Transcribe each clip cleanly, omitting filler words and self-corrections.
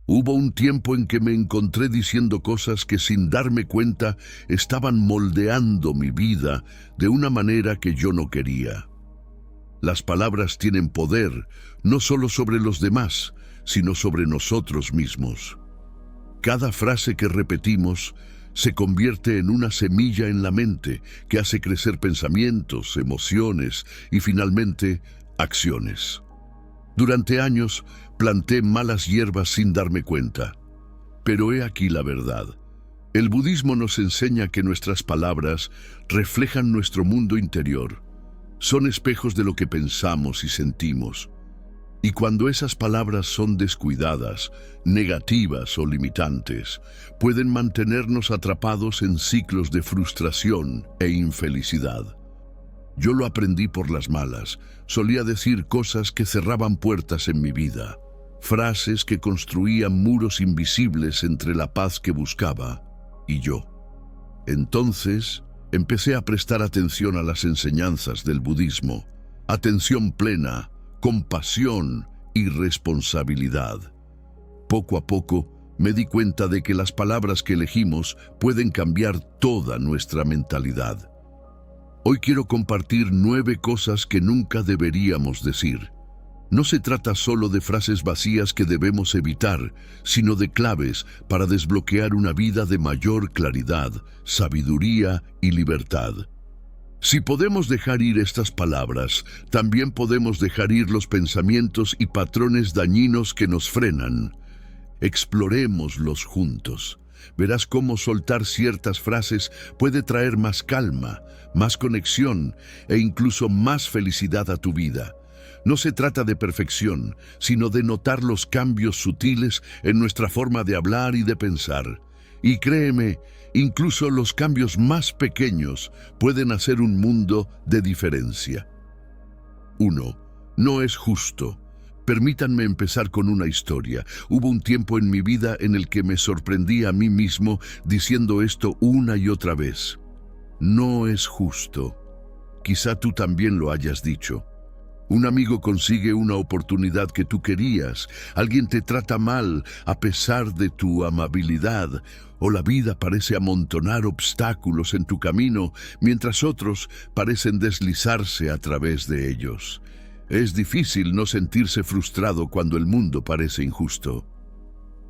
Hubo un tiempo en que me encontré diciendo cosas que sin darme cuenta estaban moldeando mi vida de una manera que yo no quería. Las palabras tienen poder, no solo sobre los demás, sino sobre nosotros mismos. Cada frase que repetimos se convierte en una semilla en la mente que hace crecer pensamientos, emociones y finalmente acciones. Durante años planté malas hierbas sin darme cuenta. Pero he aquí la verdad. El budismo nos enseña que nuestras palabras reflejan nuestro mundo interior. Son espejos de lo que pensamos y sentimos. Y cuando esas palabras son descuidadas, negativas o limitantes, pueden mantenernos atrapados en ciclos de frustración e infelicidad. Yo lo aprendí por las malas. Solía decir cosas que cerraban puertas en mi vida, frases que construían muros invisibles entre la paz que buscaba y yo. Entonces, empecé a prestar atención a las enseñanzas del budismo, atención plena, compasión y responsabilidad. Poco a poco, me di cuenta de que las palabras que elegimos pueden cambiar toda nuestra mentalidad. Hoy quiero compartir 9 cosas que nunca deberíamos decir. No se trata solo de frases vacías que debemos evitar, sino de claves para desbloquear una vida de mayor claridad, sabiduría y libertad. Si podemos dejar ir estas palabras, también podemos dejar ir los pensamientos y patrones dañinos que nos frenan. Explorémoslos juntos. Verás cómo soltar ciertas frases puede traer más calma, más conexión e incluso más felicidad a tu vida. No se trata de perfección, sino de notar los cambios sutiles en nuestra forma de hablar y de pensar. Y créeme, incluso los cambios más pequeños pueden hacer un mundo de diferencia. 1. No es justo. Permítanme empezar con una historia. Hubo un tiempo en mi vida en el que me sorprendí a mí mismo diciendo esto una y otra vez. No es justo. Quizá tú también lo hayas dicho. Un amigo consigue una oportunidad que tú querías, alguien te trata mal a pesar de tu amabilidad, o la vida parece amontonar obstáculos en tu camino, mientras otros parecen deslizarse a través de ellos. Es difícil no sentirse frustrado cuando el mundo parece injusto.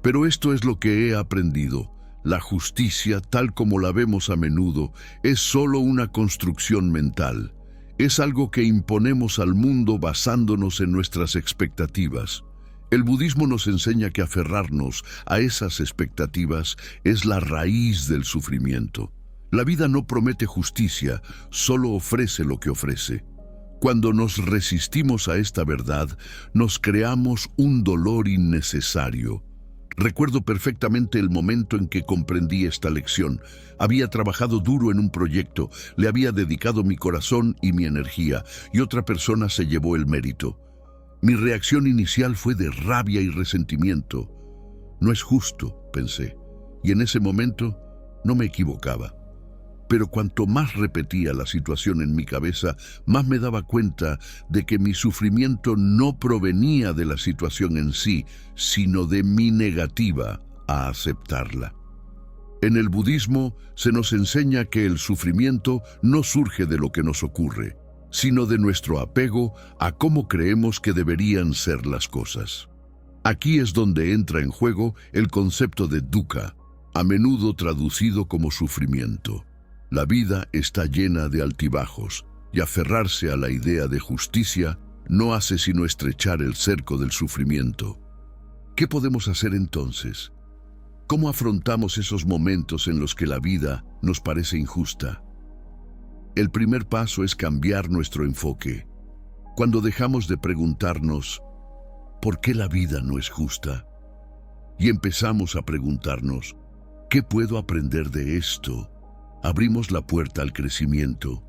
Pero esto es lo que he aprendido. La justicia, tal como la vemos a menudo, es solo una construcción mental. Es algo que imponemos al mundo basándonos en nuestras expectativas. El budismo nos enseña que aferrarnos a esas expectativas es la raíz del sufrimiento. La vida no promete justicia, solo ofrece lo que ofrece. Cuando nos resistimos a esta verdad, nos creamos un dolor innecesario. Recuerdo perfectamente el momento en que comprendí esta lección. Había trabajado duro en un proyecto, le había dedicado mi corazón y mi energía, y otra persona se llevó el mérito. Mi reacción inicial fue de rabia y resentimiento. No es justo, pensé, y en ese momento no me equivocaba. Pero cuanto más repetía la situación en mi cabeza, más me daba cuenta de que mi sufrimiento no provenía de la situación en sí, sino de mi negativa a aceptarla. En el budismo se nos enseña que el sufrimiento no surge de lo que nos ocurre, sino de nuestro apego a cómo creemos que deberían ser las cosas. Aquí es donde entra en juego el concepto de dukkha, a menudo traducido como sufrimiento. La vida está llena de altibajos, y aferrarse a la idea de justicia no hace sino estrechar el cerco del sufrimiento. ¿Qué podemos hacer entonces? ¿Cómo afrontamos esos momentos en los que la vida nos parece injusta? El primer paso es cambiar nuestro enfoque. Cuando dejamos de preguntarnos, ¿por qué la vida no es justa? Y empezamos a preguntarnos, ¿qué puedo aprender de esto? Abrimos la puerta al crecimiento.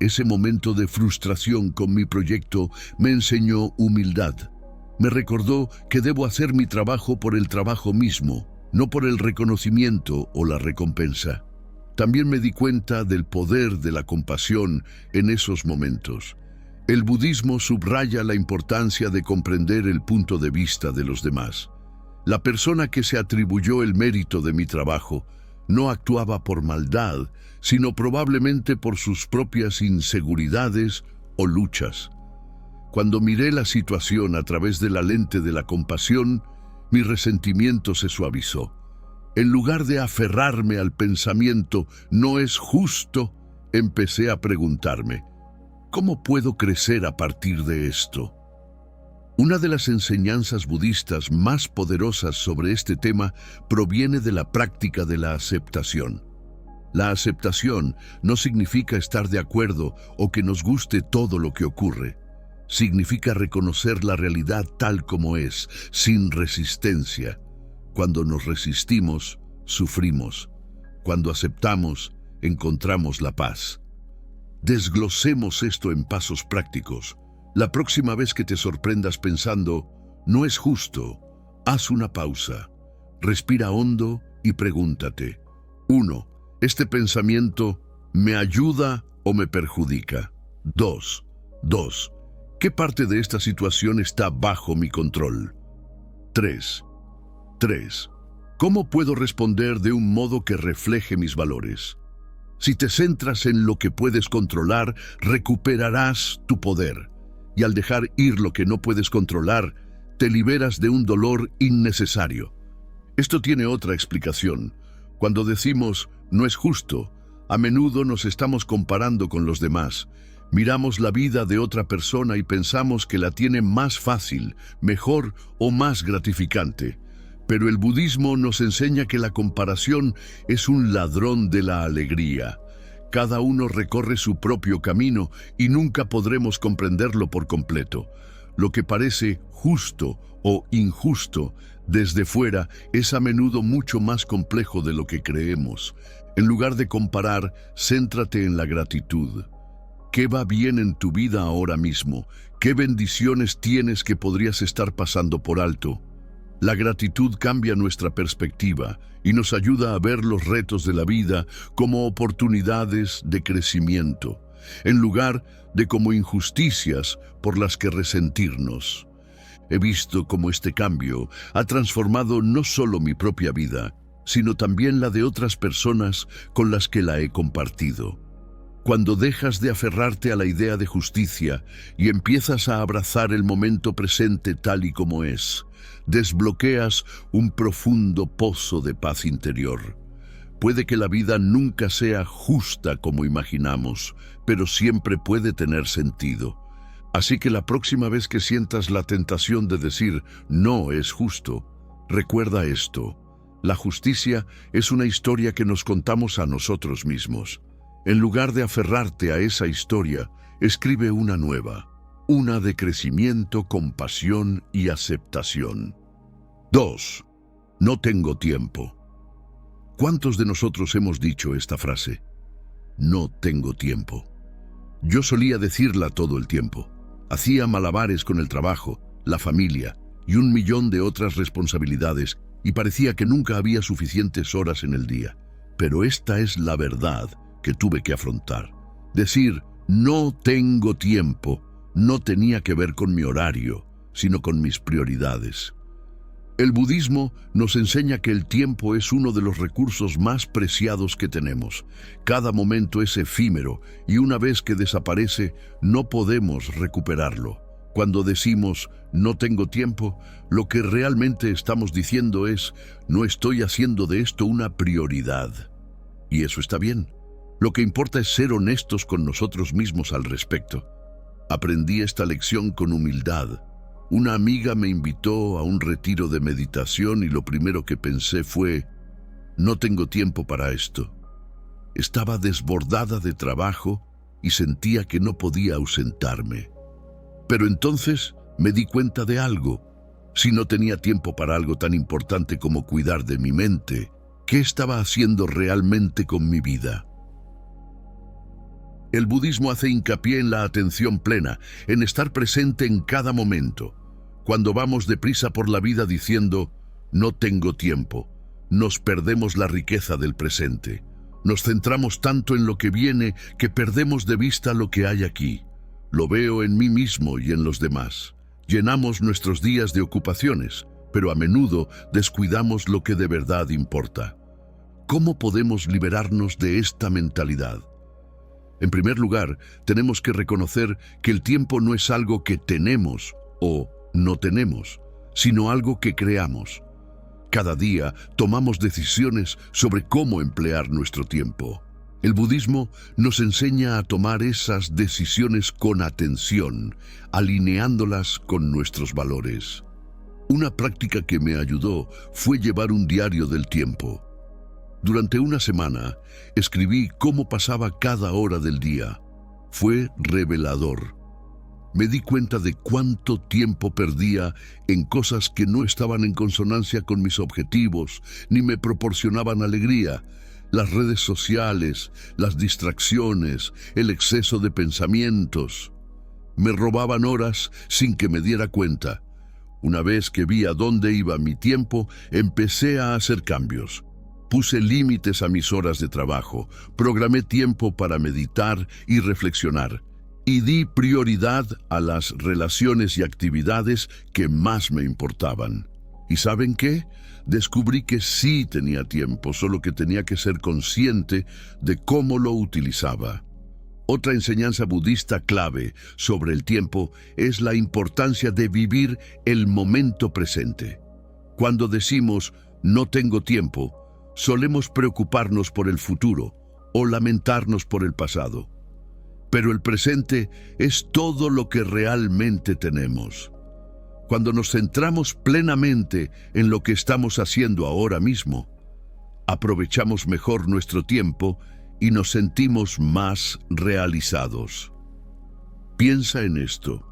Ese momento de frustración con mi proyecto me enseñó humildad. Me recordó que debo hacer mi trabajo por el trabajo mismo, no por el reconocimiento o la recompensa. También me di cuenta del poder de la compasión en esos momentos. El budismo subraya la importancia de comprender el punto de vista de los demás. La persona que se atribuyó el mérito de mi trabajo no actuaba por maldad, sino probablemente por sus propias inseguridades o luchas. Cuando miré la situación a través de la lente de la compasión, mi resentimiento se suavizó. En lugar de aferrarme al pensamiento "no es justo", empecé a preguntarme, ¿cómo puedo crecer a partir de esto? Una de las enseñanzas budistas más poderosas sobre este tema proviene de la práctica de la aceptación. La aceptación no significa estar de acuerdo o que nos guste todo lo que ocurre. Significa reconocer la realidad tal como es, sin resistencia. Cuando nos resistimos, sufrimos. Cuando aceptamos, encontramos la paz. Desglosemos esto en pasos prácticos. La próxima vez que te sorprendas pensando "no es justo", haz una pausa. Respira hondo y pregúntate: 1. ¿Este pensamiento me ayuda o me perjudica? 2. ¿Qué parte de esta situación está bajo mi control? 3. ¿Cómo puedo responder de un modo que refleje mis valores? Si te centras en lo que puedes controlar, recuperarás tu poder. Y al dejar ir lo que no puedes controlar, te liberas de un dolor innecesario. Esto tiene otra explicación. Cuando decimos "no es justo", a menudo nos estamos comparando con los demás. Miramos la vida de otra persona y pensamos que la tiene más fácil, mejor o más gratificante. Pero el budismo nos enseña que la comparación es un ladrón de la alegría. Cada uno recorre su propio camino y nunca podremos comprenderlo por completo. Lo que parece justo o injusto desde fuera es a menudo mucho más complejo de lo que creemos. En lugar de comparar, céntrate en la gratitud. ¿Qué va bien en tu vida ahora mismo? ¿Qué bendiciones tienes que podrías estar pasando por alto? La gratitud cambia nuestra perspectiva y nos ayuda a ver los retos de la vida como oportunidades de crecimiento, en lugar de como injusticias por las que resentirnos. He visto cómo este cambio ha transformado no solo mi propia vida, sino también la de otras personas con las que la he compartido. Cuando dejas de aferrarte a la idea de justicia y empiezas a abrazar el momento presente tal y como es, desbloqueas un profundo pozo de paz interior. Puede que la vida nunca sea justa como imaginamos, pero siempre puede tener sentido. Así que la próxima vez que sientas la tentación de decir "no es justo", recuerda esto: la justicia es una historia que nos contamos a nosotros mismos. En lugar de aferrarte a esa historia, escribe una nueva, una de crecimiento, compasión y aceptación. 2. No tengo tiempo. ¿Cuántos de nosotros hemos dicho esta frase? No tengo tiempo. Yo solía decirla todo el tiempo. Hacía malabares con el trabajo, la familia y 1.000.000 de otras responsabilidades y parecía que nunca había suficientes horas en el día. Pero esta es la verdad que tuve que afrontar. Decir "no tengo tiempo" no tenía que ver con mi horario, sino con mis prioridades. El budismo nos enseña que el tiempo es uno de los recursos más preciados que tenemos. Cada momento es efímero y una vez que desaparece, no podemos recuperarlo. Cuando decimos "no tengo tiempo", lo que realmente estamos diciendo es "no estoy haciendo de esto una prioridad". Y eso está bien. Lo que importa es ser honestos con nosotros mismos al respecto. Aprendí esta lección con humildad. Una amiga me invitó a un retiro de meditación y lo primero que pensé fue "no tengo tiempo para esto". Estaba desbordada de trabajo y sentía que no podía ausentarme. Pero entonces me di cuenta de algo. Si no tenía tiempo para algo tan importante como cuidar de mi mente, ¿qué estaba haciendo realmente con mi vida? El budismo hace hincapié en la atención plena, en estar presente en cada momento. Cuando vamos deprisa por la vida diciendo "no tengo tiempo", nos perdemos la riqueza del presente. Nos centramos tanto en lo que viene que perdemos de vista lo que hay aquí. Lo veo en mí mismo y en los demás. Llenamos nuestros días de ocupaciones, pero a menudo descuidamos lo que de verdad importa. ¿Cómo podemos liberarnos de esta mentalidad? En primer lugar, tenemos que reconocer que el tiempo no es algo que tenemos o no tenemos, sino algo que creamos. Cada día tomamos decisiones sobre cómo emplear nuestro tiempo. El budismo nos enseña a tomar esas decisiones con atención, alineándolas con nuestros valores. Una práctica que me ayudó fue llevar un diario del tiempo. Durante una semana, escribí cómo pasaba cada hora del día. Fue revelador. Me di cuenta de cuánto tiempo perdía en cosas que no estaban en consonancia con mis objetivos, ni me proporcionaban alegría. Las redes sociales, las distracciones, el exceso de pensamientos. Me robaban horas sin que me diera cuenta. Una vez que vi a dónde iba mi tiempo, empecé a hacer cambios. Puse límites a mis horas de trabajo, programé tiempo para meditar y reflexionar, y di prioridad a las relaciones y actividades que más me importaban. ¿Y saben qué? Descubrí que sí tenía tiempo, solo que tenía que ser consciente de cómo lo utilizaba. Otra enseñanza budista clave sobre el tiempo es la importancia de vivir el momento presente. Cuando decimos "no tengo tiempo", solemos preocuparnos por el futuro o lamentarnos por el pasado. Pero el presente es todo lo que realmente tenemos. Cuando nos centramos plenamente en lo que estamos haciendo ahora mismo, aprovechamos mejor nuestro tiempo y nos sentimos más realizados. Piensa en esto.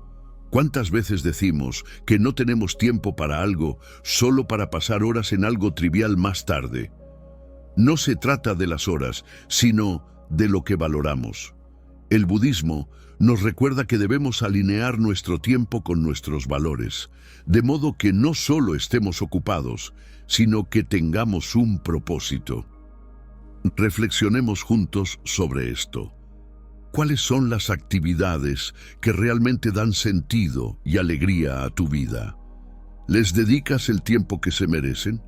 ¿Cuántas veces decimos que no tenemos tiempo para algo solo para pasar horas en algo trivial más tarde? No se trata de las horas, sino de lo que valoramos. El budismo nos recuerda que debemos alinear nuestro tiempo con nuestros valores, de modo que no solo estemos ocupados, sino que tengamos un propósito. Reflexionemos juntos sobre esto. ¿Cuáles son las actividades que realmente dan sentido y alegría a tu vida? ¿Les dedicas el tiempo que se merecen?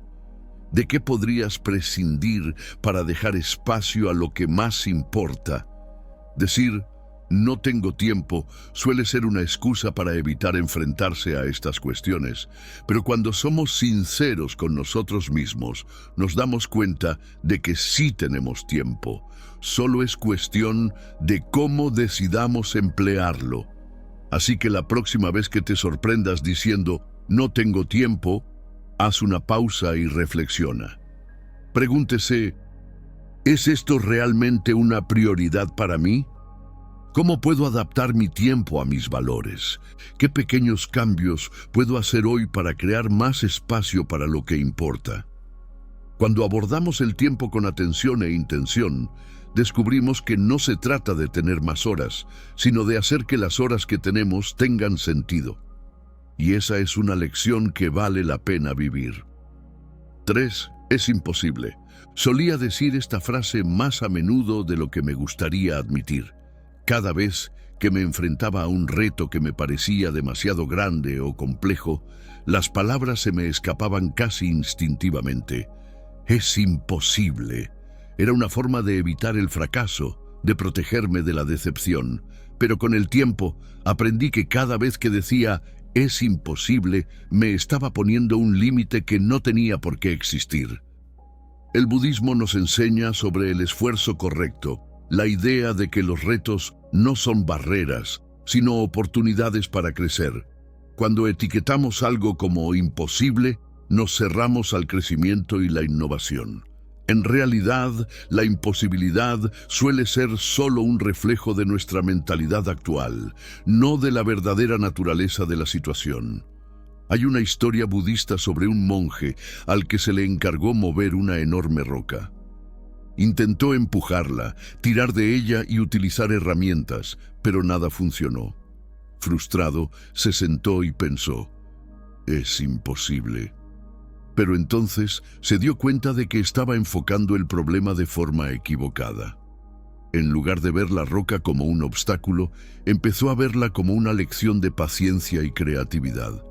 ¿De qué podrías prescindir para dejar espacio a lo que más importa? Decir "no tengo tiempo" suele ser una excusa para evitar enfrentarse a estas cuestiones, pero cuando somos sinceros con nosotros mismos, nos damos cuenta de que sí tenemos tiempo. Solo es cuestión de cómo decidamos emplearlo. Así que la próxima vez que te sorprendas diciendo "no tengo tiempo", haz una pausa y reflexiona. Pregúntese, ¿es esto realmente una prioridad para mí? ¿Cómo puedo adaptar mi tiempo a mis valores? ¿Qué pequeños cambios puedo hacer hoy para crear más espacio para lo que importa? Cuando abordamos el tiempo con atención e intención, descubrimos que no se trata de tener más horas, sino de hacer que las horas que tenemos tengan sentido. Y esa es una lección que vale la pena vivir. 3. Es imposible. Solía decir esta frase más a menudo de lo que me gustaría admitir. Cada vez que me enfrentaba a un reto que me parecía demasiado grande o complejo, las palabras se me escapaban casi instintivamente. Es imposible. Era una forma de evitar el fracaso, de protegerme de la decepción. Pero con el tiempo aprendí que cada vez que decía "es imposible", me estaba poniendo un límite que no tenía por qué existir. El budismo nos enseña sobre el esfuerzo correcto, la idea de que los retos no son barreras, sino oportunidades para crecer. Cuando etiquetamos algo como imposible, nos cerramos al crecimiento y la innovación. En realidad, la imposibilidad suele ser solo un reflejo de nuestra mentalidad actual, no de la verdadera naturaleza de la situación. Hay una historia budista sobre un monje al que se le encargó mover una enorme roca. Intentó empujarla, tirar de ella y utilizar herramientas, pero nada funcionó. Frustrado, se sentó y pensó, «Es imposible». Pero entonces se dio cuenta de que estaba enfocando el problema de forma equivocada. En lugar de ver la roca como un obstáculo, empezó a verla como una lección de paciencia y creatividad.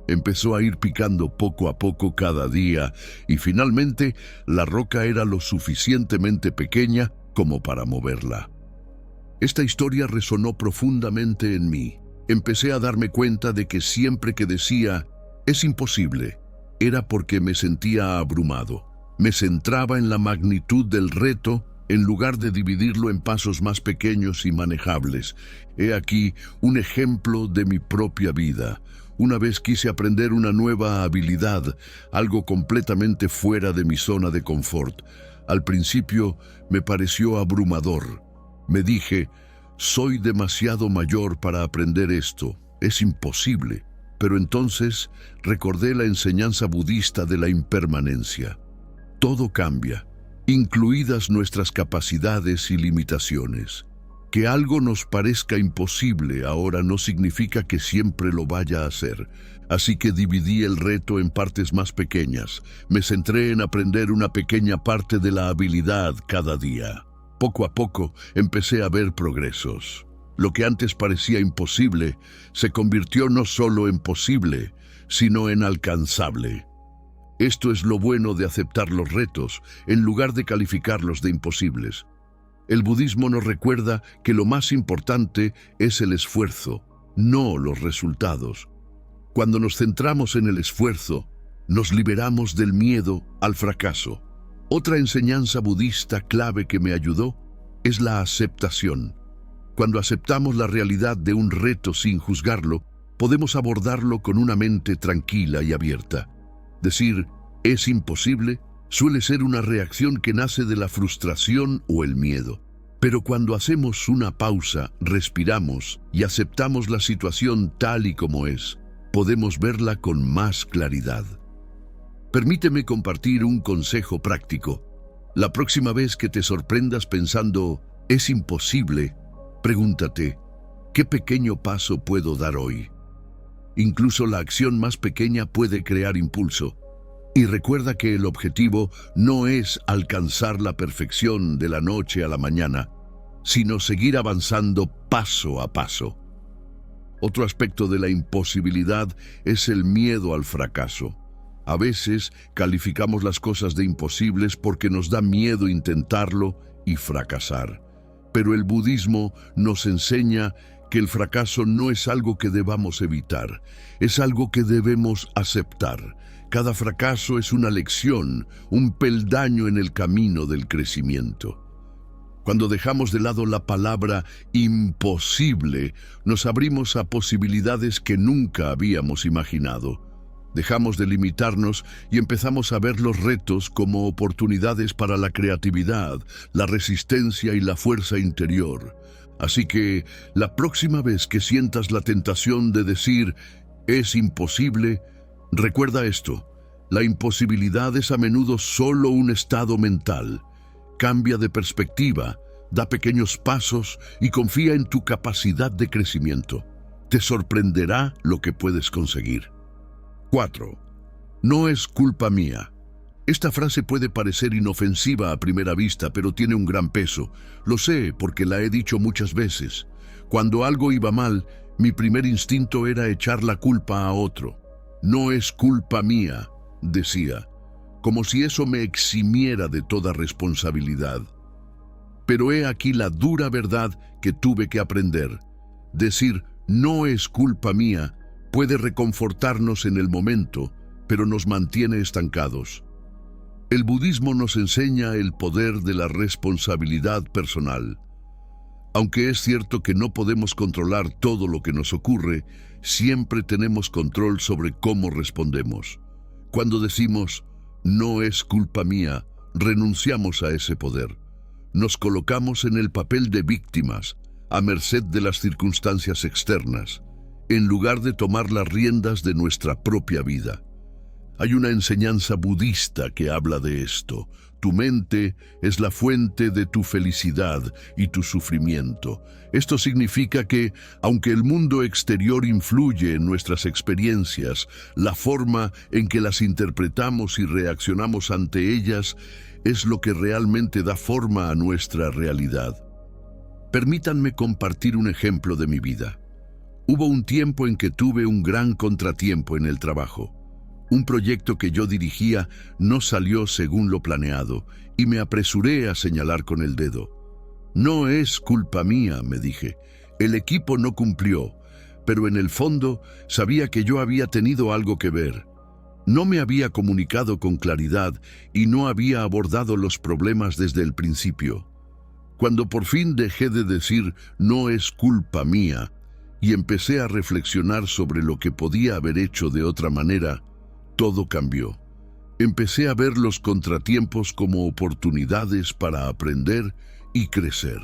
Empezó a ir picando poco a poco cada día y finalmente la roca era lo suficientemente pequeña como para moverla. Esta historia resonó profundamente en mí. Empecé a darme cuenta de que siempre que decía «es imposible», era porque me sentía abrumado. Me centraba en la magnitud del reto en lugar de dividirlo en pasos más pequeños y manejables. He aquí un ejemplo de mi propia vida. Una vez quise aprender una nueva habilidad, algo completamente fuera de mi zona de confort. Al principio me pareció abrumador. Me dije, soy demasiado mayor para aprender esto, es imposible. Pero entonces recordé la enseñanza budista de la impermanencia. Todo cambia, incluidas nuestras capacidades y limitaciones. Que algo nos parezca imposible ahora no significa que siempre lo vaya a hacer. Así que dividí el reto en partes más pequeñas. Me centré en aprender una pequeña parte de la habilidad cada día. Poco a poco empecé a ver progresos. Lo que antes parecía imposible se convirtió no solo en posible, sino en alcanzable. Esto es lo bueno de aceptar los retos, en lugar de calificarlos de imposibles. El budismo nos recuerda que lo más importante es el esfuerzo, no los resultados. Cuando nos centramos en el esfuerzo, nos liberamos del miedo al fracaso. Otra enseñanza budista clave que me ayudó es la aceptación. Cuando aceptamos la realidad de un reto sin juzgarlo, podemos abordarlo con una mente tranquila y abierta. Decir, es imposible, suele ser una reacción que nace de la frustración o el miedo. Pero cuando hacemos una pausa, respiramos y aceptamos la situación tal y como es, podemos verla con más claridad. Permíteme compartir un consejo práctico. La próxima vez que te sorprendas pensando, es imposible, pregúntate, ¿qué pequeño paso puedo dar hoy? Incluso la acción más pequeña puede crear impulso. Y recuerda que el objetivo no es alcanzar la perfección de la noche a la mañana, sino seguir avanzando paso a paso. Otro aspecto de la imposibilidad es el miedo al fracaso. A veces calificamos las cosas de imposibles porque nos da miedo intentarlo y fracasar. Pero el budismo nos enseña que el fracaso no es algo que debamos evitar, es algo que debemos aceptar. Cada fracaso es una lección, un peldaño en el camino del crecimiento. Cuando dejamos de lado la palabra imposible, nos abrimos a posibilidades que nunca habíamos imaginado. Dejamos de limitarnos y empezamos a ver los retos como oportunidades para la creatividad, la resistencia y la fuerza interior. Así que, la próxima vez que sientas la tentación de decir, es imposible, recuerda esto, la imposibilidad es a menudo solo un estado mental. Cambia de perspectiva, da pequeños pasos y confía en tu capacidad de crecimiento. Te sorprenderá lo que puedes conseguir. 4. No es culpa mía. Esta frase puede parecer inofensiva a primera vista, pero tiene un gran peso. Lo sé porque la he dicho muchas veces. Cuando algo iba mal, mi primer instinto era echar la culpa a otro. No es culpa mía, decía, como si eso me eximiera de toda responsabilidad. Pero he aquí la dura verdad que tuve que aprender. Decir, no es culpa mía, puede reconfortarnos en el momento, pero nos mantiene estancados. El budismo nos enseña el poder de la responsabilidad personal. Aunque es cierto que no podemos controlar todo lo que nos ocurre, siempre tenemos control sobre cómo respondemos. Cuando decimos, no es culpa mía, renunciamos a ese poder. Nos colocamos en el papel de víctimas, a merced de las circunstancias externas, en lugar de tomar las riendas de nuestra propia vida. Hay una enseñanza budista que habla de esto. Tu mente es la fuente de tu felicidad y tu sufrimiento. Esto significa que, aunque el mundo exterior influye en nuestras experiencias, la forma en que las interpretamos y reaccionamos ante ellas es lo que realmente da forma a nuestra realidad. Permítanme compartir un ejemplo de mi vida. Hubo un tiempo en que tuve un gran contratiempo en el trabajo. Un proyecto que yo dirigía no salió según lo planeado y me apresuré a señalar con el dedo. No es culpa mía, me dije. El equipo no cumplió, pero en el fondo sabía que yo había tenido algo que ver. No me había comunicado con claridad y no había abordado los problemas desde el principio. Cuando por fin dejé de decir no es culpa mía y empecé a reflexionar sobre lo que podía haber hecho de otra manera, todo cambió. Empecé a ver los contratiempos como oportunidades para aprender y crecer.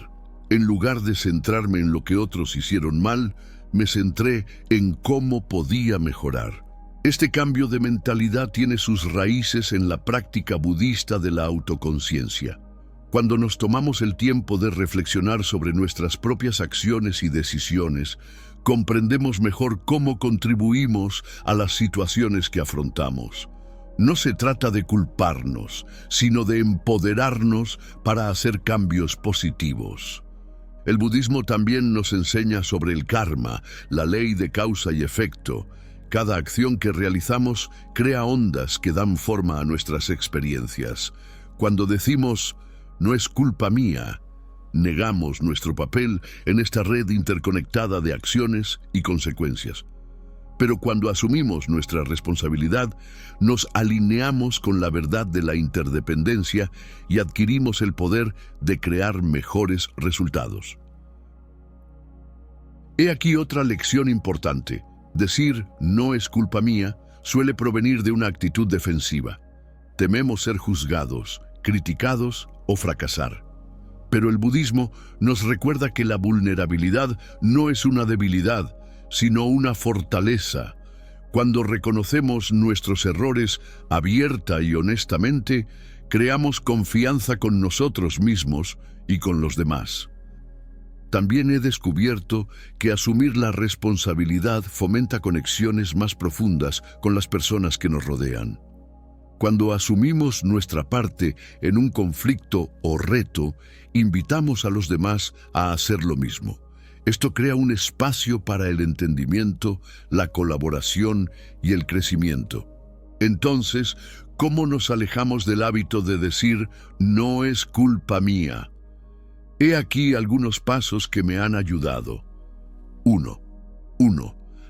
En lugar de centrarme en lo que otros hicieron mal, me centré en cómo podía mejorar. Este cambio de mentalidad tiene sus raíces en la práctica budista de la autoconciencia. Cuando nos tomamos el tiempo de reflexionar sobre nuestras propias acciones y decisiones, comprendemos mejor cómo contribuimos a las situaciones que afrontamos. No se trata de culparnos, sino de empoderarnos para hacer cambios positivos. El budismo también nos enseña sobre el karma, la ley de causa y efecto. Cada acción que realizamos crea ondas que dan forma a nuestras experiencias. Cuando decimos, no es culpa mía, negamos nuestro papel en esta red interconectada de acciones y consecuencias. Pero cuando asumimos nuestra responsabilidad, nos alineamos con la verdad de la interdependencia y adquirimos el poder de crear mejores resultados. He aquí otra lección importante. Decir no es culpa mía suele provenir de una actitud defensiva. Tememos ser juzgados, criticados o fracasar. Pero el budismo nos recuerda que la vulnerabilidad no es una debilidad, sino una fortaleza. Cuando reconocemos nuestros errores abierta y honestamente, creamos confianza con nosotros mismos y con los demás. También he descubierto que asumir la responsabilidad fomenta conexiones más profundas con las personas que nos rodean. Cuando asumimos nuestra parte en un conflicto o reto, invitamos a los demás a hacer lo mismo. Esto crea un espacio para el entendimiento, la colaboración y el crecimiento. Entonces, ¿cómo nos alejamos del hábito de decir no es culpa mía? He aquí algunos pasos que me han ayudado. 1.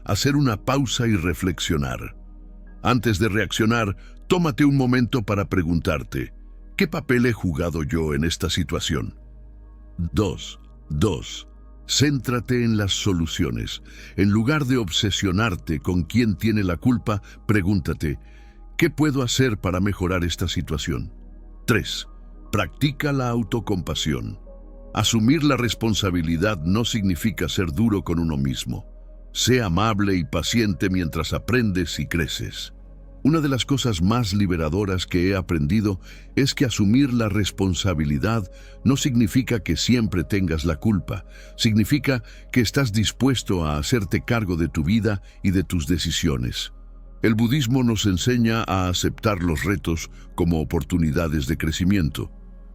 Hacer una pausa y reflexionar. Antes de reaccionar, tómate un momento para preguntarte, ¿qué papel he jugado yo en esta situación? 2. Céntrate en las soluciones. En lugar de obsesionarte con quién tiene la culpa, pregúntate, ¿qué puedo hacer para mejorar esta situación? 3. Practica la autocompasión. Asumir la responsabilidad no significa ser duro con uno mismo. Sé amable y paciente mientras aprendes y creces. Una de las cosas más liberadoras que he aprendido es que asumir la responsabilidad no significa que siempre tengas la culpa. Significa que estás dispuesto a hacerte cargo de tu vida y de tus decisiones. El budismo nos enseña a aceptar los retos como oportunidades de crecimiento.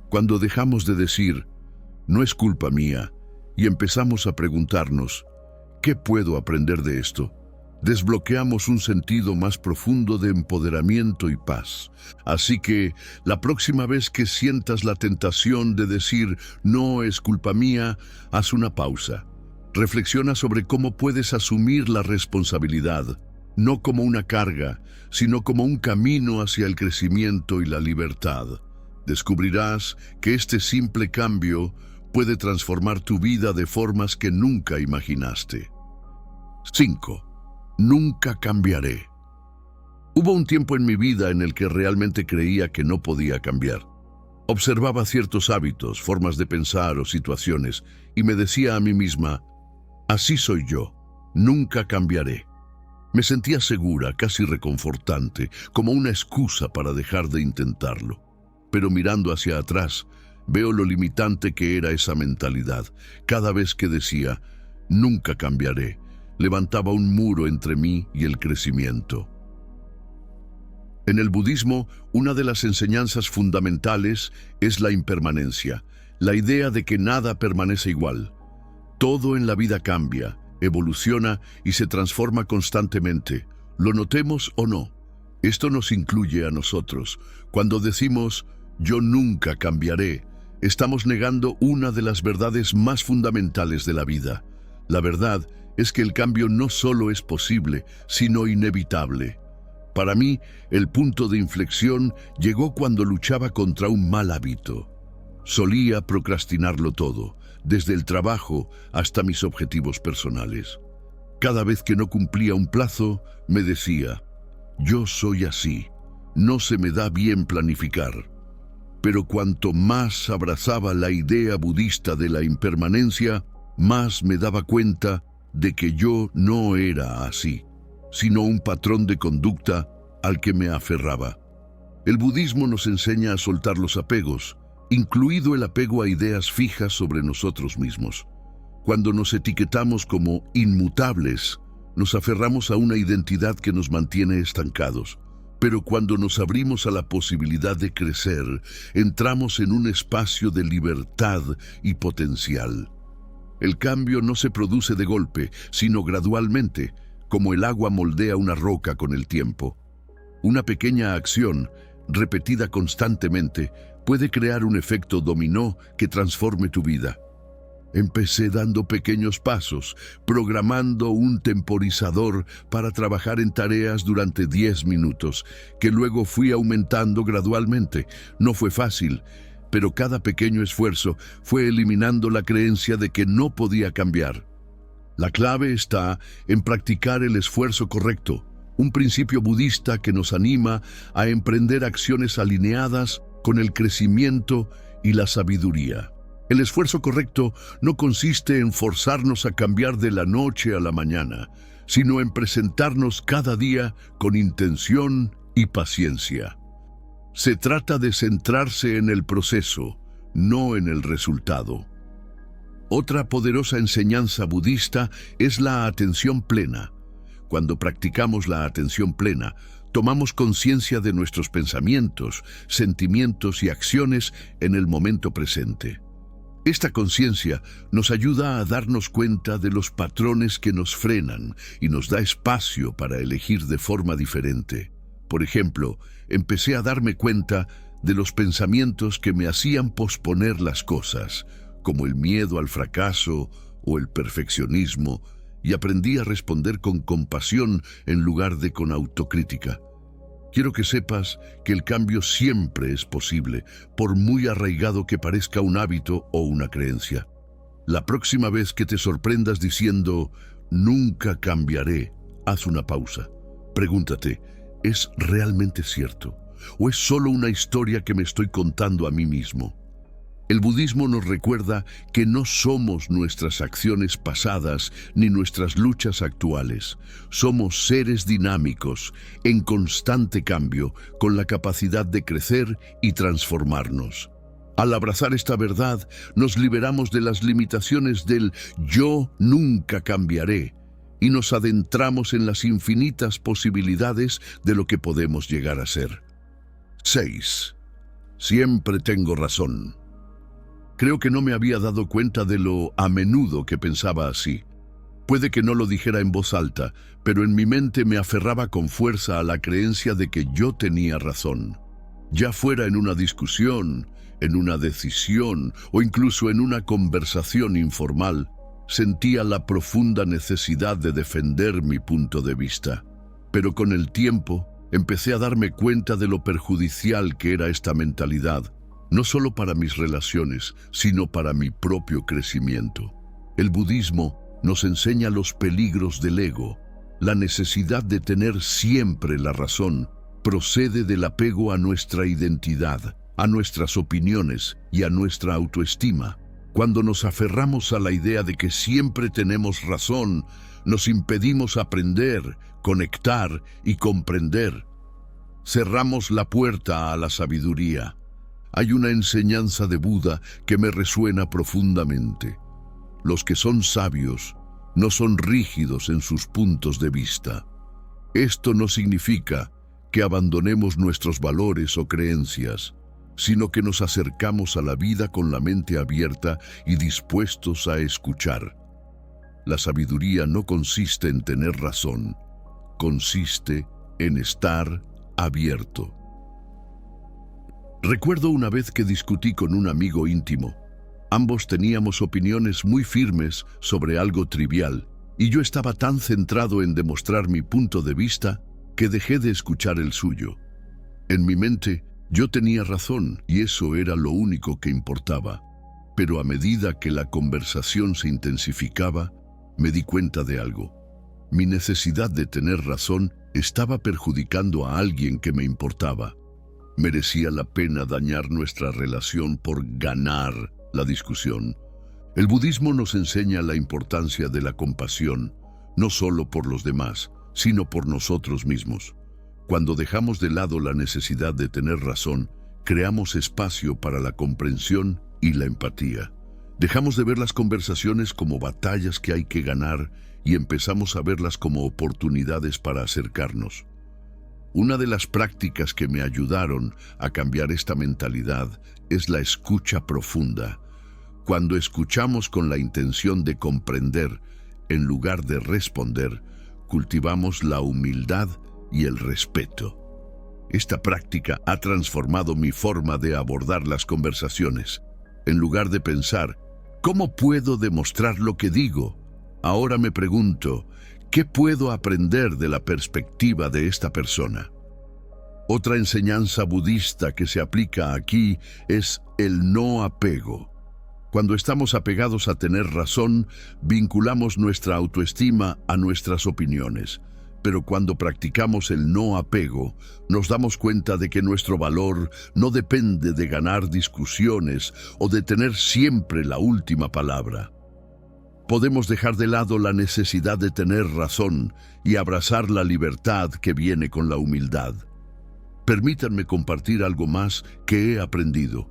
Cuando dejamos de decir, no es culpa mía, y empezamos a preguntarnos, ¿qué puedo aprender de esto? Desbloqueamos un sentido más profundo de empoderamiento y paz. Así que, la próxima vez que sientas la tentación de decir, no es culpa mía, haz una pausa. Reflexiona sobre cómo puedes asumir la responsabilidad, no como una carga, sino como un camino hacia el crecimiento y la libertad. Descubrirás que este simple cambio puede transformar tu vida de formas que nunca imaginaste. 5. Nunca cambiaré. Hubo un tiempo en mi vida en el que realmente creía que no podía cambiar. Observaba ciertos hábitos, formas de pensar o situaciones y me decía a mí misma, así soy yo, nunca cambiaré. Me sentía segura, casi reconfortante, como una excusa para dejar de intentarlo. Pero mirando hacia atrás, veo lo limitante que era esa mentalidad. Cada vez que decía, nunca cambiaré, levantaba un muro entre mí y el crecimiento. En el budismo, una de las enseñanzas fundamentales es la impermanencia, la idea de que nada permanece igual. Todo en la vida cambia, evoluciona y se transforma constantemente, lo notemos o no. Esto nos incluye a nosotros. Cuando decimos, yo nunca cambiaré, estamos negando una de las verdades más fundamentales de la vida. La verdad es que el cambio no solo es posible, sino inevitable. Para mí, el punto de inflexión llegó cuando luchaba contra un mal hábito. Solía procrastinarlo todo, desde el trabajo hasta mis objetivos personales. Cada vez que no cumplía un plazo, me decía, yo soy así, no se me da bien planificar. Pero cuanto más abrazaba la idea budista de la impermanencia, más me daba cuenta de que yo no era así, sino un patrón de conducta al que me aferraba. El budismo nos enseña a soltar los apegos, incluido el apego a ideas fijas sobre nosotros mismos. Cuando nos etiquetamos como inmutables, nos aferramos a una identidad que nos mantiene estancados. Pero cuando nos abrimos a la posibilidad de crecer, entramos en un espacio de libertad y potencial. El cambio no se produce de golpe, sino gradualmente, como el agua moldea una roca con el tiempo. Una pequeña acción, repetida constantemente, puede crear un efecto dominó que transforme tu vida. Empecé dando pequeños pasos, programando un temporizador para trabajar en tareas durante 10 minutos, que luego fui aumentando gradualmente. No fue fácil, pero cada pequeño esfuerzo fue eliminando la creencia de que no podía cambiar. La clave está en practicar el esfuerzo correcto, un principio budista que nos anima a emprender acciones alineadas con el crecimiento y la sabiduría. El esfuerzo correcto no consiste en forzarnos a cambiar de la noche a la mañana, sino en presentarnos cada día con intención y paciencia. Se trata de centrarse en el proceso, no en el resultado. Otra poderosa enseñanza budista es la atención plena. Cuando practicamos la atención plena, tomamos conciencia de nuestros pensamientos, sentimientos y acciones en el momento presente. Esta conciencia nos ayuda a darnos cuenta de los patrones que nos frenan y nos da espacio para elegir de forma diferente. Por ejemplo, empecé a darme cuenta de los pensamientos que me hacían posponer las cosas, como el miedo al fracaso o el perfeccionismo, y aprendí a responder con compasión en lugar de con autocrítica. Quiero que sepas que el cambio siempre es posible, por muy arraigado que parezca un hábito o una creencia. La próxima vez que te sorprendas diciendo, nunca cambiaré, haz una pausa. Pregúntate, ¿es realmente cierto? ¿O es solo una historia que me estoy contando a mí mismo? El budismo nos recuerda que no somos nuestras acciones pasadas ni nuestras luchas actuales. Somos seres dinámicos, en constante cambio, con la capacidad de crecer y transformarnos. Al abrazar esta verdad, nos liberamos de las limitaciones del yo nunca cambiaré y nos adentramos en las infinitas posibilidades de lo que podemos llegar a ser. 6. Siempre tengo razón. Creo que no me había dado cuenta de lo a menudo que pensaba así. Puede que no lo dijera en voz alta, pero en mi mente me aferraba con fuerza a la creencia de que yo tenía razón. Ya fuera en una discusión, en una decisión o incluso en una conversación informal, sentía la profunda necesidad de defender mi punto de vista. Pero con el tiempo, empecé a darme cuenta de lo perjudicial que era esta mentalidad, no solo para mis relaciones, sino para mi propio crecimiento. El budismo nos enseña los peligros del ego. La necesidad de tener siempre la razón procede del apego a nuestra identidad, a nuestras opiniones y a nuestra autoestima. Cuando nos aferramos a la idea de que siempre tenemos razón, nos impedimos aprender, conectar y comprender. Cerramos la puerta a la sabiduría. Hay una enseñanza de Buda que me resuena profundamente. Los que son sabios no son rígidos en sus puntos de vista. Esto no significa que abandonemos nuestros valores o creencias, sino que nos acercamos a la vida con la mente abierta y dispuestos a escuchar. La sabiduría no consiste en tener razón, consiste en estar abierto. Recuerdo una vez que discutí con un amigo íntimo. Ambos teníamos opiniones muy firmes sobre algo trivial, y yo estaba tan centrado en demostrar mi punto de vista que dejé de escuchar el suyo. En mi mente, yo tenía razón y eso era lo único que importaba. Pero a medida que la conversación se intensificaba, me di cuenta de algo. Mi necesidad de tener razón estaba perjudicando a alguien que me importaba. Merecía la pena dañar nuestra relación por ganar la discusión. El budismo nos enseña la importancia de la compasión, no solo por los demás, sino por nosotros mismos. Cuando dejamos de lado la necesidad de tener razón, creamos espacio para la comprensión y la empatía. Dejamos de ver las conversaciones como batallas que hay que ganar y empezamos a verlas como oportunidades para acercarnos. Una de las prácticas que me ayudaron a cambiar esta mentalidad es la escucha profunda. Cuando escuchamos con la intención de comprender, en lugar de responder, cultivamos la humildad y el respeto. Esta práctica ha transformado mi forma de abordar las conversaciones. En lugar de pensar, ¿cómo puedo demostrar lo que digo? Ahora me pregunto, ¿qué puedo aprender de la perspectiva de esta persona? Otra enseñanza budista que se aplica aquí es el no apego. Cuando estamos apegados a tener razón, vinculamos nuestra autoestima a nuestras opiniones. Pero cuando practicamos el no apego, nos damos cuenta de que nuestro valor no depende de ganar discusiones o de tener siempre la última palabra. Podemos dejar de lado la necesidad de tener razón y abrazar la libertad que viene con la humildad. Permítanme compartir algo más que he aprendido.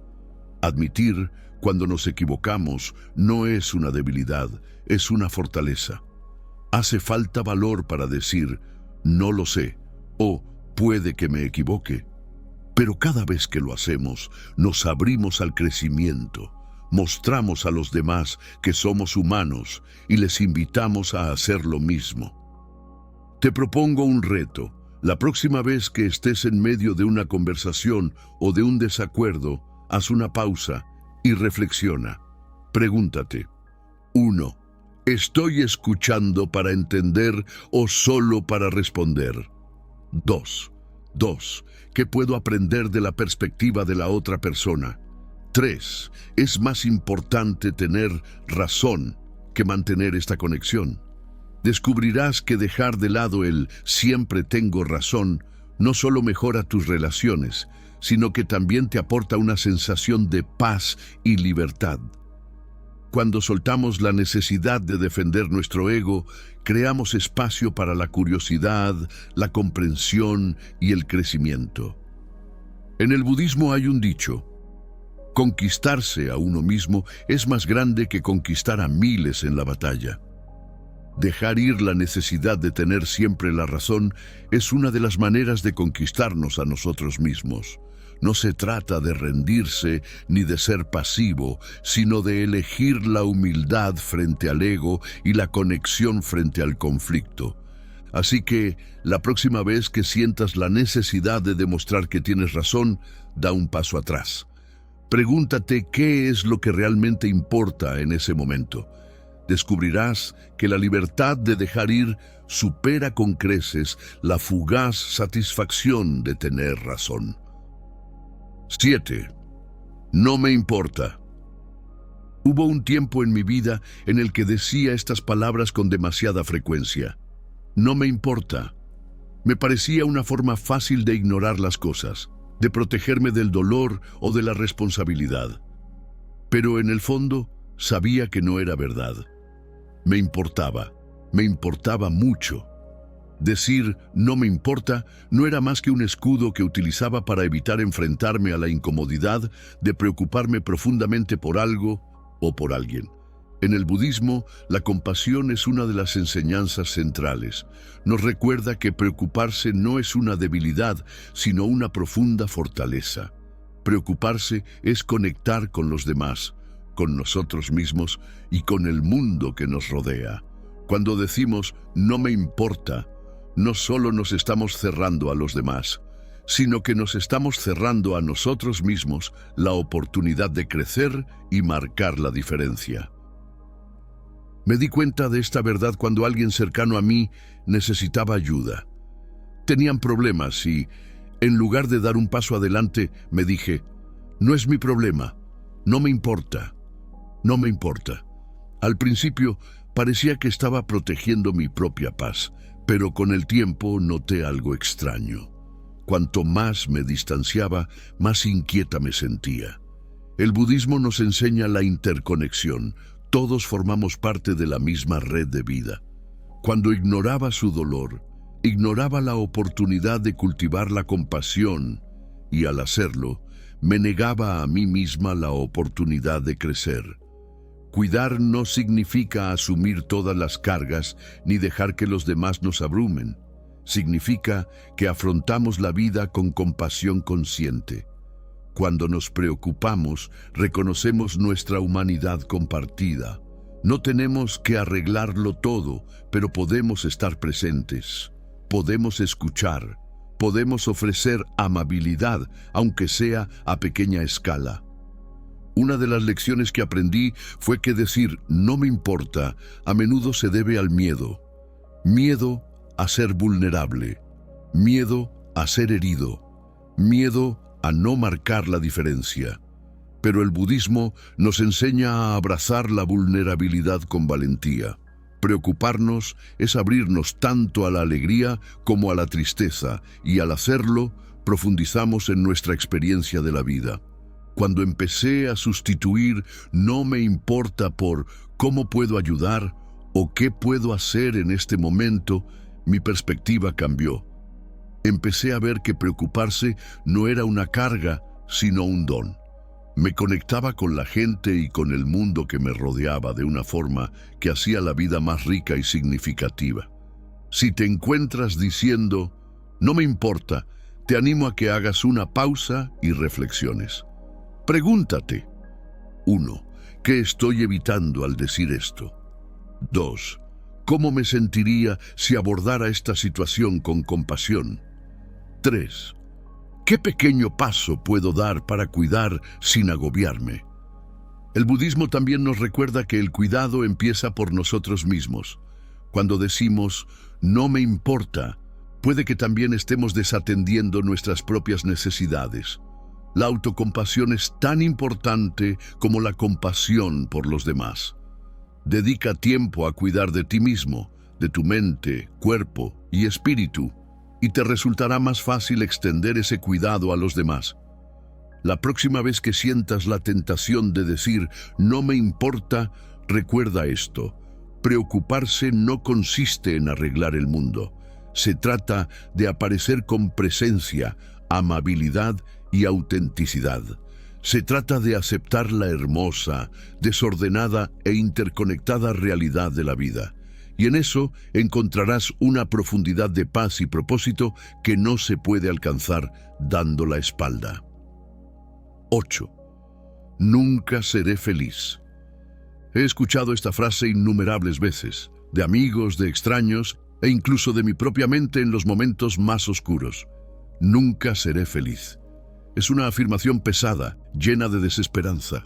Admitir cuando nos equivocamos no es una debilidad, es una fortaleza. Hace falta valor para decir, no lo sé, o puede que me equivoque. Pero cada vez que lo hacemos, nos abrimos al crecimiento, mostramos a los demás que somos humanos y les invitamos a hacer lo mismo. Te propongo un reto. La próxima vez que estés en medio de una conversación o de un desacuerdo, haz una pausa y reflexiona. Pregúntate, 1. ¿Estoy escuchando para entender o solo para responder? 2. ¿Qué puedo aprender de la perspectiva de la otra persona? 3. ¿Es más importante tener razón que mantener esta conexión? Descubrirás que dejar de lado el siempre tengo razón no solo mejora tus relaciones, sino que también te aporta una sensación de paz y libertad. Cuando soltamos la necesidad de defender nuestro ego, creamos espacio para la curiosidad, la comprensión y el crecimiento. En el budismo hay un dicho: conquistarse a uno mismo es más grande que conquistar a miles en la batalla. Dejar ir la necesidad de tener siempre la razón es una de las maneras de conquistarnos a nosotros mismos. No se trata de rendirse ni de ser pasivo, sino de elegir la humildad frente al ego y la conexión frente al conflicto. Así que, la próxima vez que sientas la necesidad de demostrar que tienes razón, da un paso atrás. Pregúntate qué es lo que realmente importa en ese momento. Descubrirás que la libertad de dejar ir supera con creces la fugaz satisfacción de tener razón. 7. No me importa. Hubo un tiempo en mi vida en el que decía estas palabras con demasiada frecuencia. No me importa. Me parecía una forma fácil de ignorar las cosas, de protegerme del dolor o de la responsabilidad. Pero en el fondo sabía que no era verdad. Me importaba mucho. Decir no me importa no era más que un escudo que utilizaba para evitar enfrentarme a la incomodidad de preocuparme profundamente por algo o por alguien. En el budismo, la compasión es una de las enseñanzas centrales. Nos recuerda que preocuparse no es una debilidad, sino una profunda fortaleza. Preocuparse es conectar con los demás, con nosotros mismos y con el mundo que nos rodea. Cuando decimos no me importa, no solo nos estamos cerrando a los demás, sino que nos estamos cerrando a nosotros mismos la oportunidad de crecer y marcar la diferencia. Me di cuenta de esta verdad cuando alguien cercano a mí necesitaba ayuda. Tenían problemas y, en lugar de dar un paso adelante, me dije, no es mi problema, no me importa, no me importa. Al principio parecía que estaba protegiendo mi propia paz, pero con el tiempo noté algo extraño. Cuanto más me distanciaba, más inquieta me sentía. El budismo nos enseña la interconexión. Todos formamos parte de la misma red de vida. Cuando ignoraba su dolor, ignoraba la oportunidad de cultivar la compasión y al hacerlo, me negaba a mí misma la oportunidad de crecer. Cuidar no significa asumir todas las cargas ni dejar que los demás nos abrumen. Significa que afrontamos la vida con compasión consciente. Cuando nos preocupamos, reconocemos nuestra humanidad compartida. No tenemos que arreglarlo todo, pero podemos estar presentes. Podemos escuchar. Podemos ofrecer amabilidad, aunque sea a pequeña escala. Una de las lecciones que aprendí fue que decir no me importa a menudo se debe al miedo. Miedo a ser vulnerable, miedo a ser herido, miedo a no marcar la diferencia. Pero el budismo nos enseña a abrazar la vulnerabilidad con valentía. Preocuparnos es abrirnos tanto a la alegría como a la tristeza, y al hacerlo, profundizamos en nuestra experiencia de la vida. Cuando empecé a sustituir no me importa por cómo puedo ayudar o qué puedo hacer en este momento, mi perspectiva cambió. Empecé a ver que preocuparse no era una carga, sino un don. Me conectaba con la gente y con el mundo que me rodeaba de una forma que hacía la vida más rica y significativa. Si te encuentras diciendo, no me importa, te animo a que hagas una pausa y reflexiones. Pregúntate. 1. ¿Qué estoy evitando al decir esto? 2. ¿Cómo me sentiría si abordara esta situación con compasión? 3. ¿Qué pequeño paso puedo dar para cuidar sin agobiarme? El budismo también nos recuerda que el cuidado empieza por nosotros mismos. Cuando decimos, no me importa, puede que también estemos desatendiendo nuestras propias necesidades. La autocompasión es tan importante como la compasión por los demás. Dedica tiempo a cuidar de ti mismo, de tu mente, cuerpo y espíritu, y te resultará más fácil extender ese cuidado a los demás. La próxima vez que sientas la tentación de decir no me importa, recuerda esto. Preocuparse no consiste en arreglar el mundo. Se trata de aparecer con presencia, amabilidad y autenticidad. Se trata de aceptar la hermosa, desordenada e interconectada realidad de la vida. Y en eso encontrarás una profundidad de paz y propósito que no se puede alcanzar dando la espalda. 8. Nunca seré feliz. He escuchado esta frase innumerables veces, de amigos, de extraños e incluso de mi propia mente en los momentos más oscuros. Nunca seré feliz. Es una afirmación pesada, llena de desesperanza.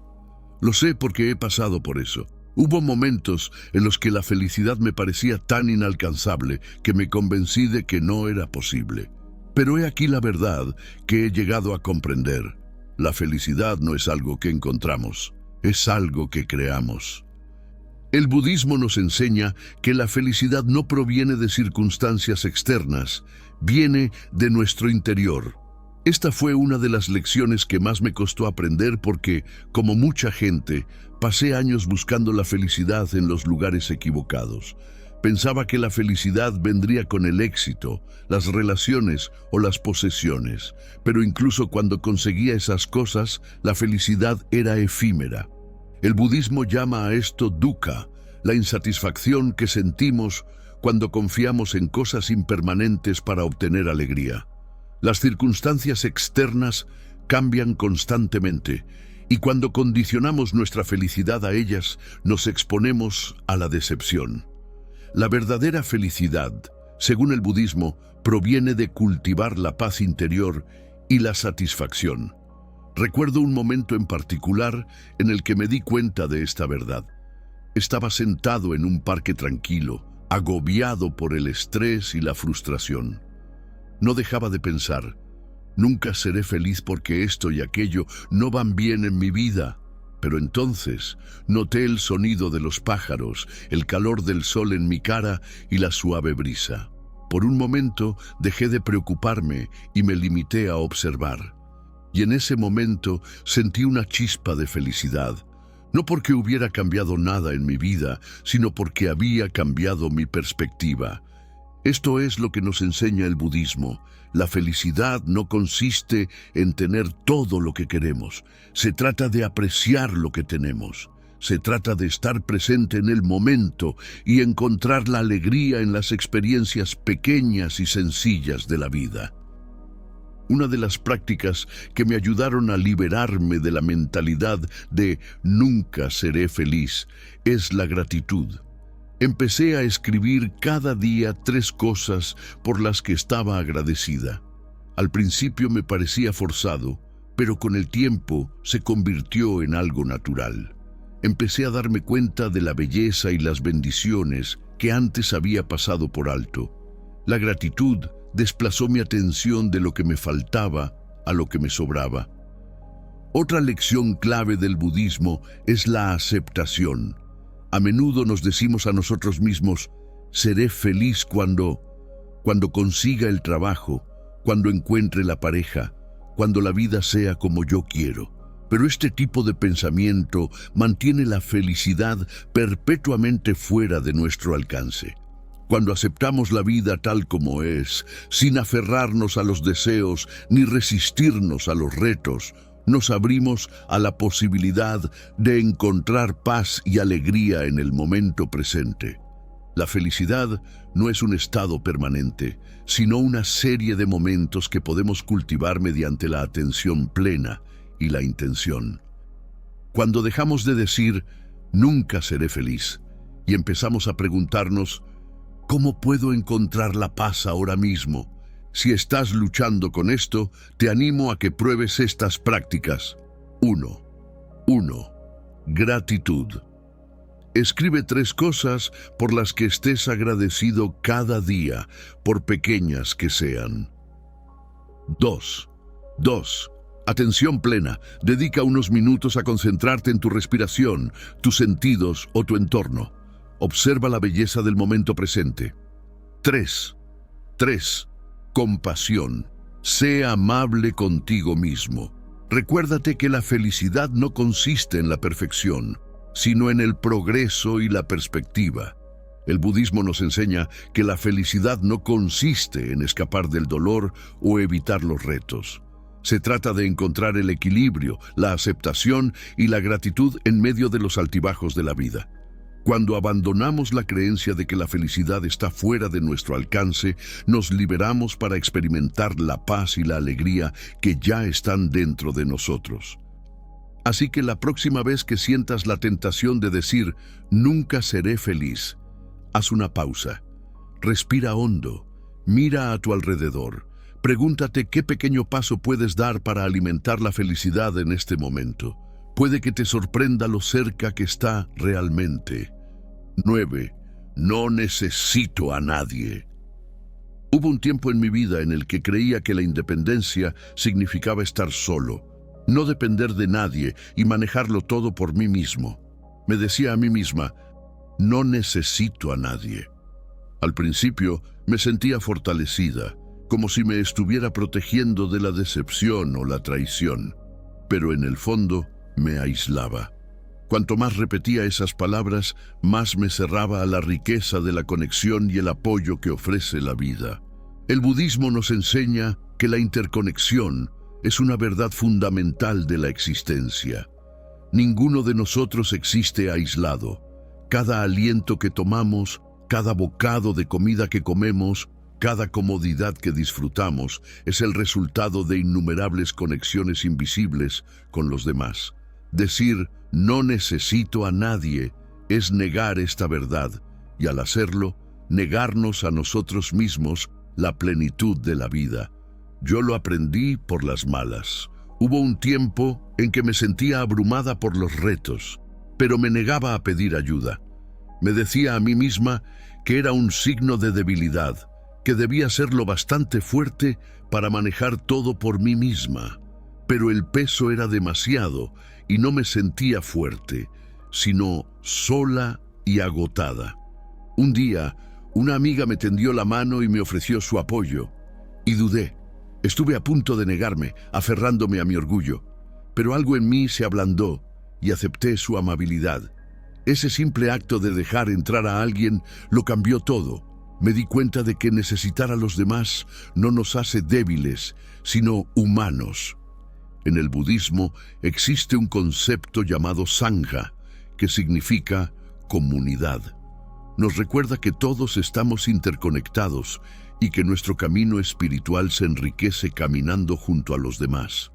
Lo sé porque he pasado por eso. Hubo momentos en los que la felicidad me parecía tan inalcanzable que me convencí de que no era posible. Pero he aquí la verdad que he llegado a comprender. La felicidad no es algo que encontramos, es algo que creamos. El budismo nos enseña que la felicidad no proviene de circunstancias externas, viene de nuestro interior. Esta fue una de las lecciones que más me costó aprender porque, como mucha gente, pasé años buscando la felicidad en los lugares equivocados. Pensaba que la felicidad vendría con el éxito, las relaciones o las posesiones, pero incluso cuando conseguía esas cosas, la felicidad era efímera. El budismo llama a esto dukkha, la insatisfacción que sentimos cuando confiamos en cosas impermanentes para obtener alegría. Las circunstancias externas cambian constantemente y cuando condicionamos nuestra felicidad a ellas, nos exponemos a la decepción. La verdadera felicidad, según el budismo, proviene de cultivar la paz interior y la satisfacción. Recuerdo un momento en particular en el que me di cuenta de esta verdad. Estaba sentado en un parque tranquilo, agobiado por el estrés y la frustración. No dejaba de pensar, nunca seré feliz porque esto y aquello no van bien en mi vida. Pero entonces noté el sonido de los pájaros, el calor del sol en mi cara y la suave brisa. Por un momento dejé de preocuparme y me limité a observar. Y en ese momento sentí una chispa de felicidad, no porque hubiera cambiado nada en mi vida, sino porque había cambiado mi perspectiva. Esto es lo que nos enseña el budismo. La felicidad no consiste en tener todo lo que queremos. Se trata de apreciar lo que tenemos. Se trata de estar presente en el momento y encontrar la alegría en las experiencias pequeñas y sencillas de la vida. Una de las prácticas que me ayudaron a liberarme de la mentalidad de nunca seré feliz es la gratitud. Empecé a escribir cada día 3 cosas por las que estaba agradecida. Al principio me parecía forzado, pero con el tiempo se convirtió en algo natural. Empecé a darme cuenta de la belleza y las bendiciones que antes había pasado por alto. La gratitud desplazó mi atención de lo que me faltaba a lo que me sobraba. Otra lección clave del budismo es la aceptación. A menudo nos decimos a nosotros mismos, seré feliz cuando consiga el trabajo, cuando encuentre la pareja, cuando la vida sea como yo quiero. Pero este tipo de pensamiento mantiene la felicidad perpetuamente fuera de nuestro alcance. Cuando aceptamos la vida tal como es, sin aferrarnos a los deseos ni resistirnos a los retos, nos abrimos a la posibilidad de encontrar paz y alegría en el momento presente. La felicidad no es un estado permanente, sino una serie de momentos que podemos cultivar mediante la atención plena y la intención. Cuando dejamos de decir, nunca seré feliz, y empezamos a preguntarnos, ¿cómo puedo encontrar la paz ahora mismo? Si estás luchando con esto, te animo a que pruebes estas prácticas. 1. Gratitud. Escribe 3 cosas por las que estés agradecido cada día, por pequeñas que sean. 2. Atención plena. Dedica unos minutos a concentrarte en tu respiración, tus sentidos o tu entorno. Observa la belleza del momento presente. 3. Compasión. Sé amable contigo mismo. Recuérdate que la felicidad no consiste en la perfección, sino en el progreso y la perspectiva. El budismo nos enseña que la felicidad no consiste en escapar del dolor o evitar los retos. Se trata de encontrar el equilibrio, la aceptación y la gratitud en medio de los altibajos de la vida. Cuando abandonamos la creencia de que la felicidad está fuera de nuestro alcance, nos liberamos para experimentar la paz y la alegría que ya están dentro de nosotros. Así que la próxima vez que sientas la tentación de decir, nunca seré feliz, haz una pausa, respira hondo, mira a tu alrededor, pregúntate qué pequeño paso puedes dar para alimentar la felicidad en este momento. Puede que te sorprenda lo cerca que está realmente. 9. No necesito a nadie. Hubo un tiempo en mi vida en el que creía que la independencia significaba estar solo, no depender de nadie y manejarlo todo por mí mismo. Me decía a mí misma, no necesito a nadie. Al principio me sentía fortalecida, como si me estuviera protegiendo de la decepción o la traición, pero en el fondo me aislaba. Cuanto más repetía esas palabras, más me cerraba a la riqueza de la conexión y el apoyo que ofrece la vida. El budismo nos enseña que la interconexión es una verdad fundamental de la existencia. Ninguno de nosotros existe aislado. Cada aliento que tomamos, cada bocado de comida que comemos, cada comodidad que disfrutamos es el resultado de innumerables conexiones invisibles con los demás. Decir no necesito a nadie es negar esta verdad y al hacerlo, negarnos a nosotros mismos la plenitud de la vida. Yo lo aprendí por las malas. Hubo un tiempo en que me sentía abrumada por los retos, pero me negaba a pedir ayuda. Me decía a mí misma que era un signo de debilidad, que debía ser lo bastante fuerte para manejar todo por mí misma. Pero el peso era demasiado y no me sentía fuerte, sino sola y agotada. Un día, una amiga me tendió la mano y me ofreció su apoyo. Y dudé. Estuve a punto de negarme, aferrándome a mi orgullo. Pero algo en mí se ablandó y acepté su amabilidad. Ese simple acto de dejar entrar a alguien lo cambió todo. Me di cuenta de que necesitar a los demás no nos hace débiles, sino humanos. En el budismo existe un concepto llamado sangha, que significa comunidad. Nos recuerda que todos estamos interconectados y que nuestro camino espiritual se enriquece caminando junto a los demás.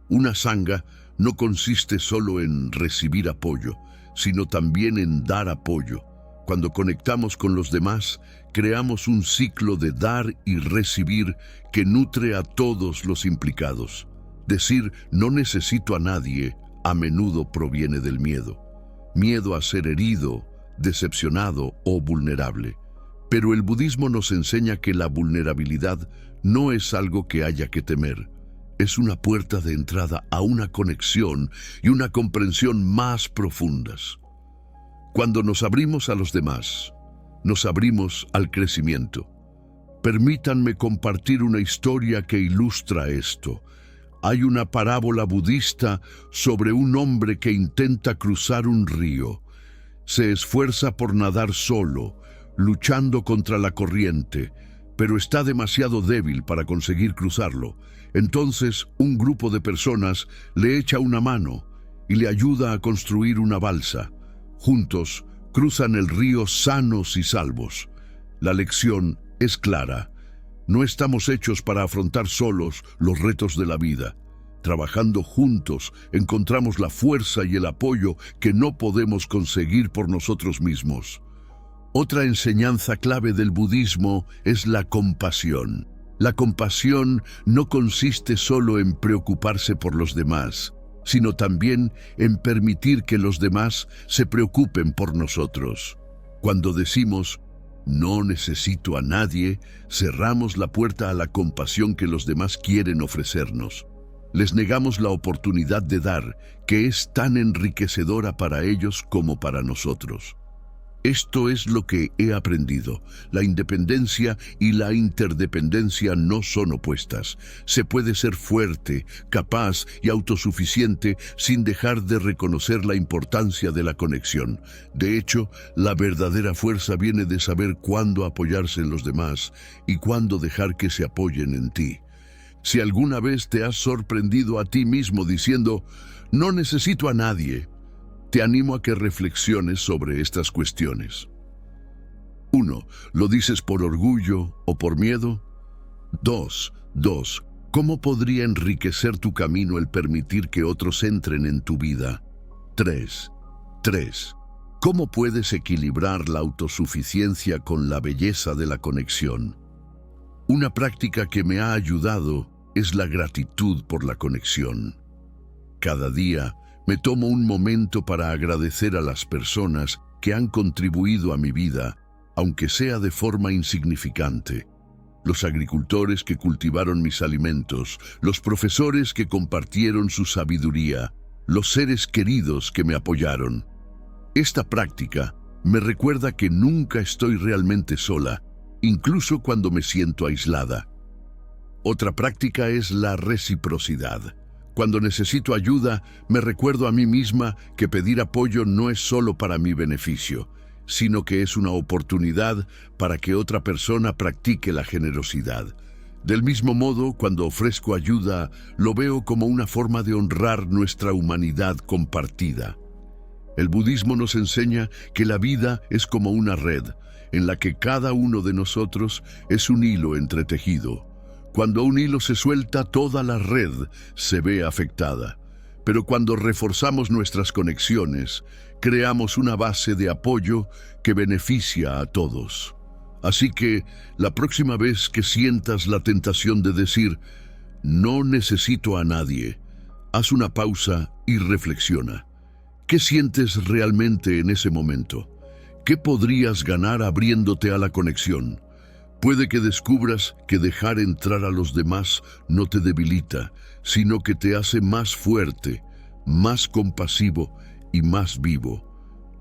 Una sangha no consiste solo en recibir apoyo, sino también en dar apoyo. Cuando conectamos con los demás, creamos un ciclo de dar y recibir que nutre a todos los implicados. Decir "no necesito a nadie" a menudo proviene del miedo. Miedo a ser herido, decepcionado o vulnerable. Pero el budismo nos enseña que la vulnerabilidad no es algo que haya que temer. Es una puerta de entrada a una conexión y una comprensión más profundas. Cuando nos abrimos a los demás, nos abrimos al crecimiento. Permítanme compartir una historia que ilustra esto. Hay una parábola budista sobre un hombre que intenta cruzar un río. Se esfuerza por nadar solo, luchando contra la corriente, pero está demasiado débil para conseguir cruzarlo. Entonces, un grupo de personas le echa una mano y le ayuda a construir una balsa. Juntos, cruzan el río sanos y salvos. La lección es clara. No estamos hechos para afrontar solos los retos de la vida. Trabajando juntos, encontramos la fuerza y el apoyo que no podemos conseguir por nosotros mismos. Otra enseñanza clave del budismo es la compasión. La compasión no consiste solo en preocuparse por los demás, sino también en permitir que los demás se preocupen por nosotros. Cuando decimos "no necesito a nadie", cerramos la puerta a la compasión que los demás quieren ofrecernos. Les negamos la oportunidad de dar, que es tan enriquecedora para ellos como para nosotros. Esto es lo que he aprendido. La independencia y la interdependencia no son opuestas. Se puede ser fuerte, capaz y autosuficiente sin dejar de reconocer la importancia de la conexión. De hecho, la verdadera fuerza viene de saber cuándo apoyarse en los demás y cuándo dejar que se apoyen en ti. Si alguna vez te has sorprendido a ti mismo diciendo "no necesito a nadie", te animo a que reflexiones sobre estas cuestiones. 1. ¿Lo dices por orgullo o por miedo? 2. ¿Cómo podría enriquecer tu camino el permitir que otros entren en tu vida? 3. ¿Cómo puedes equilibrar la autosuficiencia con la belleza de la conexión? Una práctica que me ha ayudado es la gratitud por la conexión. Cada día me tomo un momento para agradecer a las personas que han contribuido a mi vida, aunque sea de forma insignificante. Los agricultores que cultivaron mis alimentos, los profesores que compartieron su sabiduría, los seres queridos que me apoyaron. Esta práctica me recuerda que nunca estoy realmente sola, incluso cuando me siento aislada. Otra práctica es la reciprocidad. Cuando necesito ayuda, me recuerdo a mí misma que pedir apoyo no es solo para mi beneficio, sino que es una oportunidad para que otra persona practique la generosidad. Del mismo modo, cuando ofrezco ayuda, lo veo como una forma de honrar nuestra humanidad compartida. El budismo nos enseña que la vida es como una red, en la que cada uno de nosotros es un hilo entretejido. Cuando un hilo se suelta, toda la red se ve afectada. pero cuando reforzamos nuestras conexiones, creamos una base de apoyo que beneficia a todos. Así que, la próxima vez que sientas la tentación de decir, no necesito a nadie, haz una pausa y reflexiona. ¿Qué sientes realmente en ese momento? ¿Qué podrías ganar abriéndote a la conexión? Puede que descubras que dejar entrar a los demás no te debilita, sino que te hace más fuerte, más compasivo y más vivo.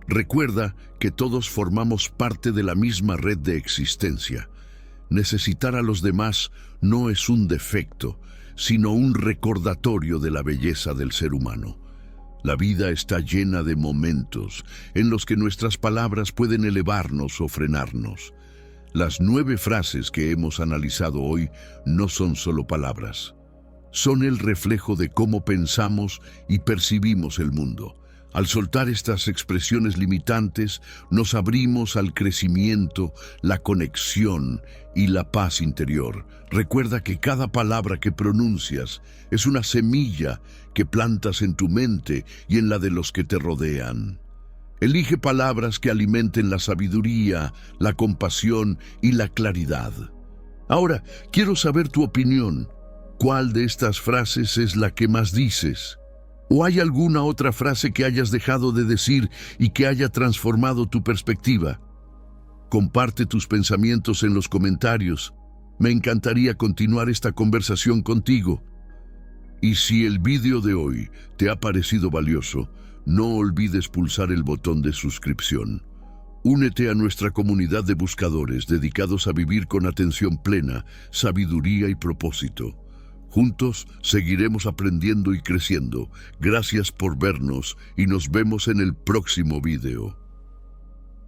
Recuerda que todos formamos parte de la misma red de existencia. Necesitar a los demás no es un defecto, sino un recordatorio de la belleza del ser humano. La vida está llena de momentos en los que nuestras palabras pueden elevarnos o frenarnos. Las 9 frases que hemos analizado hoy no son solo palabras. Son el reflejo de cómo pensamos y percibimos el mundo. Al soltar estas expresiones limitantes, nos abrimos al crecimiento, la conexión y la paz interior. Recuerda que cada palabra que pronuncias es una semilla que plantas en tu mente y en la de los que te rodean. Elige palabras que alimenten la sabiduría, la compasión y la claridad. Ahora, quiero saber tu opinión. ¿Cuál de estas frases es la que más dices? ¿O hay alguna otra frase que hayas dejado de decir y que haya transformado tu perspectiva? Comparte tus pensamientos en los comentarios. Me encantaría continuar esta conversación contigo. Y si el vídeo de hoy te ha parecido valioso, no olvides pulsar el botón de suscripción. Únete a nuestra comunidad de buscadores dedicados a vivir con atención plena, sabiduría y propósito. Juntos seguiremos aprendiendo y creciendo. Gracias por vernos y nos vemos en el próximo video.